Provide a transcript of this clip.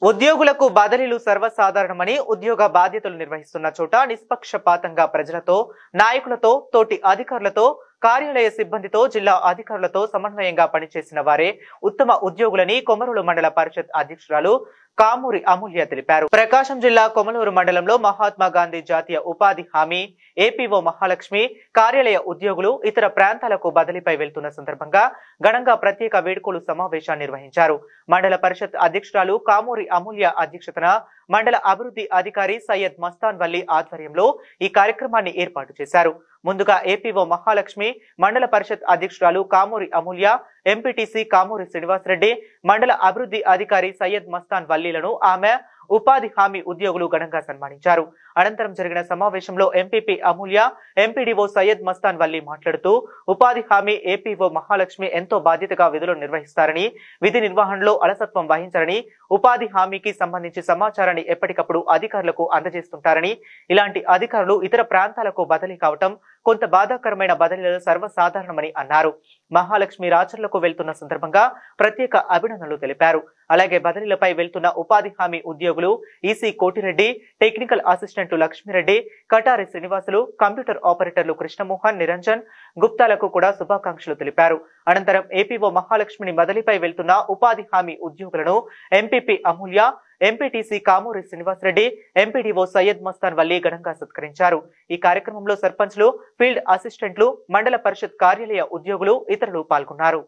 ఉద్యోగులకు బదిలీలు సర్వసాధారణమని ఉద్యోగ బాధ్యతలు నిర్వహిస్తున్న చోట నిష్పక్షపాతంగా ప్రజలతో, నాయకులతో, తోటి అధికారులతో, కార్యాలయ సిబ్బందితో, జిల్లా అధికారులతో సమన్వయంగా పనిచేసిన వారే ఉత్తమ ఉద్యోగులని కొమరూరు మండల పరిషత్ అధ్యక్షురాలు కామూరి అమూల్య తెలిపారు. ప్రకాశం జిల్లా కొమరూరు మండలంలో మహాత్మా గాంధీ జాతీయ ఉపాధి హామీ, ఏపీఓ మహాలక్ష్మి కార్యాలయ ఉద్యోగులు ఇతర ప్రాంతాలకు బదిలీపై వెళ్తున్న సందర్భంగా ఘనంగా ప్రత్యేక వేడుకలు సమావేశాన్ని నిర్వహించారు. మండల పరిషత్ అధ్యక్షురాలు కామూరి అమూల్య అధ్యక్షతన మండల అభివృద్ధి అధికారి సయ్యద్ మస్తాన్ వల్లి ఆధ్వర్యంలో ఈ కార్యక్రమాన్ని ఏర్పాటు చేశారు. ముందుగా ఏపీఓ మహాలక్ష్మి, మండల పరిషత్ అధ్యక్షురాలు కామూరి అమూల్య, ఎంపీటీసీ కామూరి శ్రీనివాసరెడ్డి, మండల అభివృద్ధి అధికారి సయ్యద్ మస్తాన్ వల్లీలను ఆమె ఉపాధి హామీ ఉద్యోగులు ఘనంగా సన్మానించారు. అనంతరం జరిగిన సమావేశంలో ఎంపీపీ అమూల్య, ఎంపీడీఓ సయ్యద్ మస్తాన్ వల్లి మాట్లాడుతూ ఉపాధి హామీ ఏపీఓ మహాలక్ష్మి ఎంతో బాధ్యతగా విధులు నిర్వహిస్తారని, విధి నిర్వహణలో అలసత్వం వహించారని, ఉపాధి హామీకి సంబంధించి సమాచారాన్ని ఎప్పటికప్పుడు అధికారులకు అందజేస్తుంటారని, ఇలాంటి అధికారులు ఇతర ప్రాంతాలకు బదిలీ కావటం కొంత బాధాకరమైన బదిలీలు సర్వసాధారణమని అన్నారు. మహాలక్ష్మి రాచర్లకు వెళ్తున్న సందర్భంగా ప్రత్యేక అభినందనలు తెలిపారు. అలాగే బదిలీలపై వెళ్తున్న ఉపాధి హామీ ఉద్యోగులు EC Koti Reddy, technical assistant Lakshmi Reddy, Katari Srinivasulu, computer ఆపరేటర్లు కృష్ణమోహన్, నిరంజన్ గుప్తాలకు కూడా శుభాకాంక్షలు తెలిపారు. అనంతరం ఏపీఓ మహాలక్ష్మిని బదిలీపై వెళ్తున్న ఉపాధి హామీ ఉద్యోగులను ఎంపీపీ అమూల్య, ఎంపీటీసీ కామూరి శ్రీనివాసరెడ్డి, ఎంపీడీఓ సయ్యద్ మస్తాన్ వల్లి ఘనంగా సత్కరించారు. ఈ కార్యక్రమంలో సర్పంచ్లు, ఫీల్డ్ అసిస్టెంట్లు, మండల పరిషత్ కార్యాలయ ఉద్యోగులు ఇతరులు పాల్గొన్నారు.